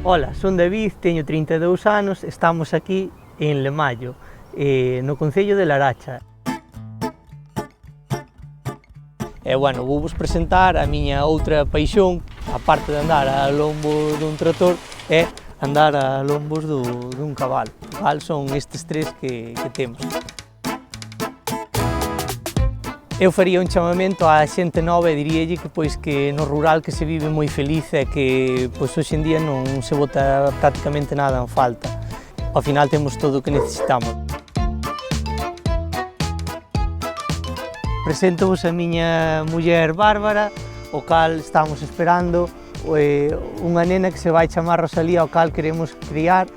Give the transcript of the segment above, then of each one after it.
Ola, son David, teño 32 anos, estamos aquí en Lemayo, no concello de Laracha. Bueno, vou vos presentar a miña outra paixón, a parte de andar a lombo dun trator, é andar a lombos dun cabalo. Cal son estes tres que temos. Eu faría un chamamento á xente nova e diríalle que no rural que se vive moi feliz e que hoxe en día non se bota prácticamente nada en falta. Ao final temos todo o que necesitamos. Preséntovos a miña muller Bárbara, o cal estamos esperando unha nena que se vai chamar Rosalía, o cal queremos criar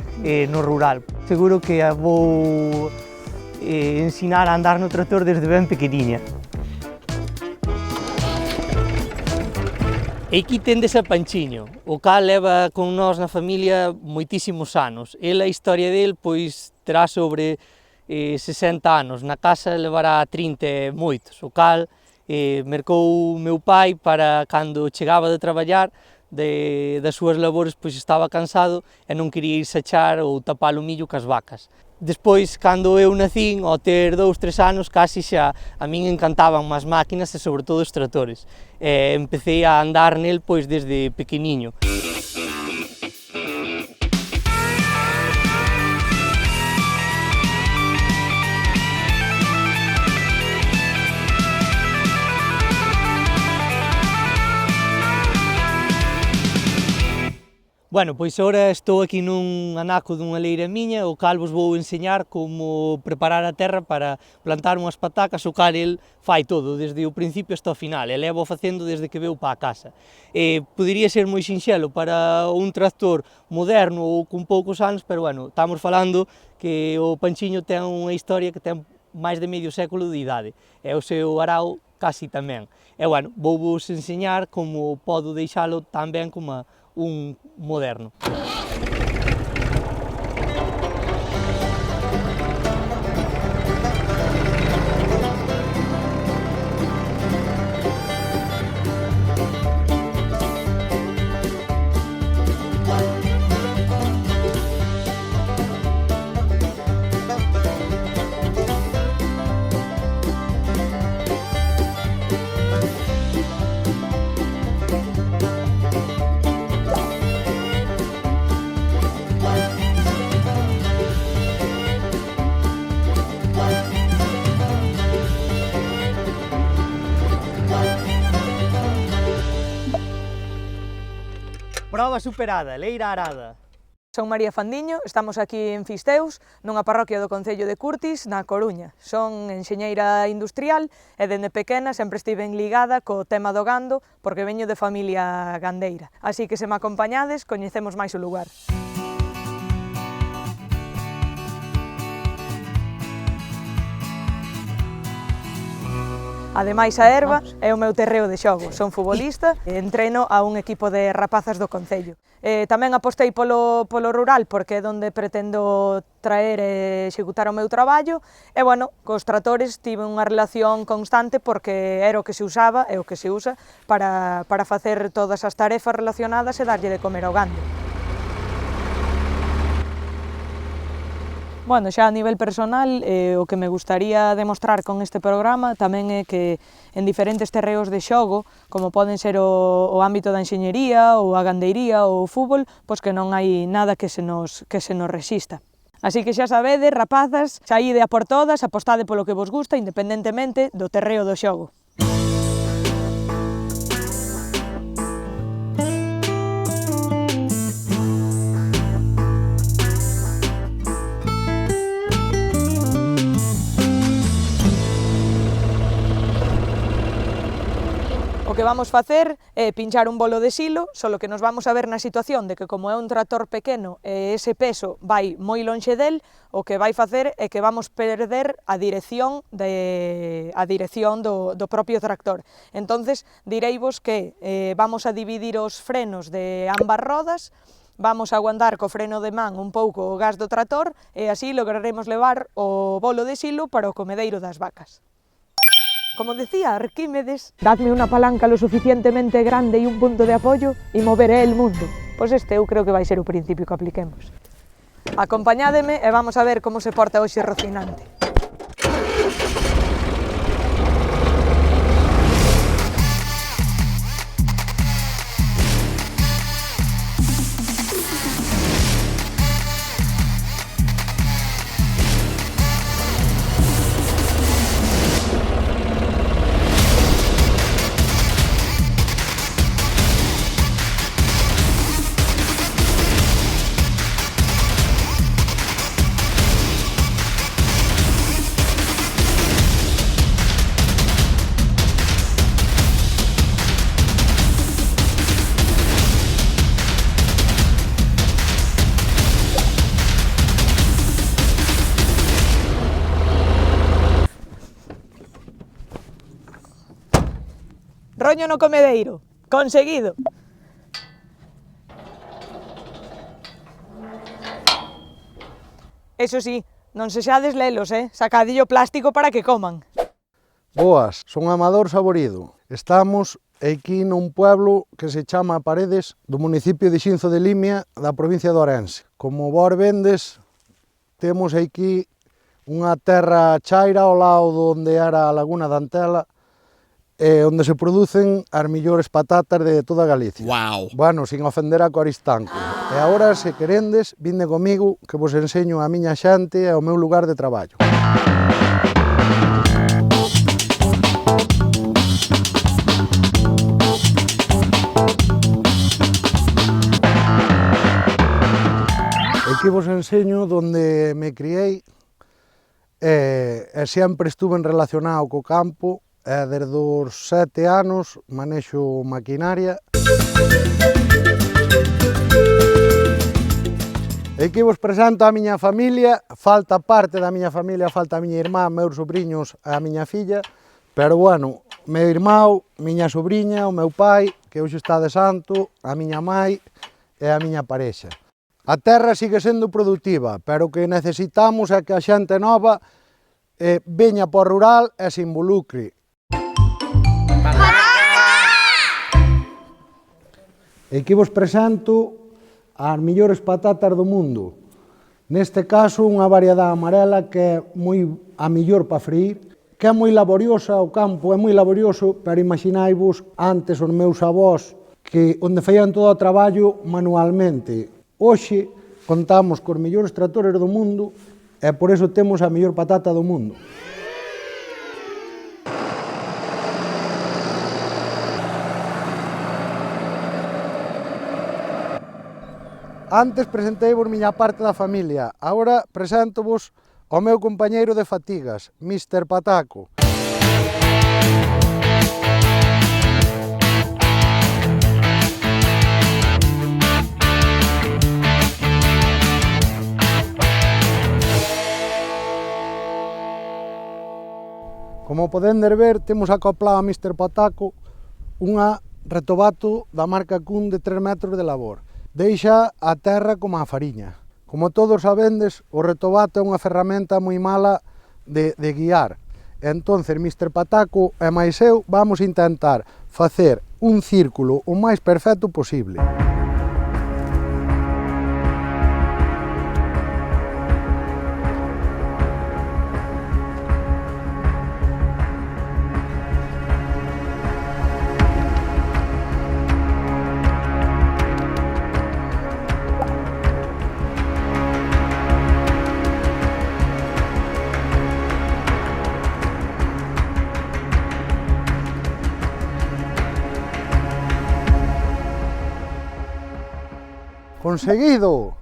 no rural. Seguro que a vou ensinar a andar no trator desde ben pequeniña. E aquí tendes a Panchiño, o cal leva con nós na familia moitísimos anos. A historia del terá sobre 60 anos, na casa levará 30 e moitos. O cal mercou o meu pai para cando chegaba de traballar das súas labores, estaba cansado e non quería irse a echar ou tapar o millo cas vacas. Despois, cando eu nacín, ao ter 2-3 anos, casi xa a min encantaban as máquinas e sobre todo os tratores. Empecé a andar nel desde pequeniño. Bueno, agora estou aquí nun anaco dunha leira miña, o cal vos vou enseñar como preparar a terra para plantar unhas patacas, o cal el fai todo, desde o principio hasta o final, e leva facendo desde que veu para a casa. Podería ser moi sinxelo para un tractor moderno ou con poucos anos, pero bueno, estamos falando que o Panchiño ten unha historia que ten máis de medio século de idade, e o seu arao casi tamén. E bueno, vou vos enseñar como podo deixalo tan ben como un moderno. Proba superada, leira arada. Son María Fandiño, estamos aquí en Fisteus, nunha parroquia do concello de Curtis, na Coruña. Son enxeñeira industrial e dende pequena sempre estiven ligada co tema do gando porque veño de familia gandeira. Así que se me acompañades, coñecemos máis o lugar. Ademais, a herba é o meu terreo de xogo. Son futbolista e entreno a un equipo de rapazas do concello. Tamén apostei polo rural porque é onde pretendo traer e executar o meu traballo e, bueno, cos tratores tive unha relación constante porque era o que se usaba e o que se usa para facer todas as tarefas relacionadas e darlle de comer ao gando. Bueno, xa a nivel personal, o que me gustaría demostrar con este programa tamén é que en diferentes terreos de xogo, como poden ser o ámbito da enxeñería, ou a gandeiría, ou o fútbol, que non hai nada que se nos resista. Así que xa sabedes, rapazas, saíde a por todas, apostade polo que vos gusta, independentemente do terreo do xogo. O que vamos facer é pinchar un bolo de silo, solo que nos vamos a ver na situación de que como é un tractor pequeno e ese peso vai moi lonxe del, o que vai facer é que vamos perder a dirección do propio tractor. Entonces, direivos que vamos a dividir os frenos de ambas rodas, vamos a aguantar co freno de man un pouco o gas do tractor e así lograremos levar o bolo de silo para o comedeiro das vacas. Como decía Arquímedes, dadme una palanca lo suficientemente grande y un punto de apoyo y moveré el mundo. Pois este eu creo que vai ser o principio que apliquemos. Acompañádeme e vamos a ver como se porta hoxe Rocinante. Roño no comedeiro. Conseguido. Eso sí, non sexades lelos, Sacadillo plástico para que coman. Boas, son Amador Saborido. Estamos aquí nun pueblo que se chama Paredes, do municipio de Xinzo de Limia, da provincia de Ourense. Como vos vendes, temos aquí unha terra chaira ao lado onde era a Laguna da Antela, onde se producen as millores patatas de toda Galicia. Wow. Bueno, sin ofender a Coristanco. E agora, se querendes, vinde comigo que vos enseño a miña xente e o meu lugar de traballo. Aquí vos enseño onde me criei e sempre estuve relacionado co campo. Desde os 7 anos manexo maquinaria. E aquí vos presento a miña familia, falta parte da miña familia, falta a miña irmá, meus sobrinhos e a miña filla, pero bueno, meu irmão, miña sobrinha, o meu pai, que hoxe está de santo, a miña mai e a miña parexa. A terra sigue sendo productiva, pero o que necesitamos é que a xente nova veña para o rural e se involucre. E aquí vos presento as millores patatas do mundo. Neste caso, unha variedade amarela que é moi a millor para freír, que é moi laboriosa, o campo é moi laborioso, pero imaginai-vos antes os meus avós que onde faían todo o traballo manualmente. Hoxe contamos cos millores tractores do mundo e por iso temos a millor patata do mundo. Antes presentei-vos miña parte da familia, agora presento-vos ao meu compañeiro de fatigas, Mr. Pataco. Como podendes ver, temos acoplado a Mr. Pataco unha retobato da marca Kuhn de 3 metros de labor. Deixa a terra como a fariña. Como todos sabendes, o retobato é unha ferramenta moi mala de guiar. Entonces, Mr. Pataco e máis eu vamos intentar facer un círculo o máis perfecto posible. Conseguido!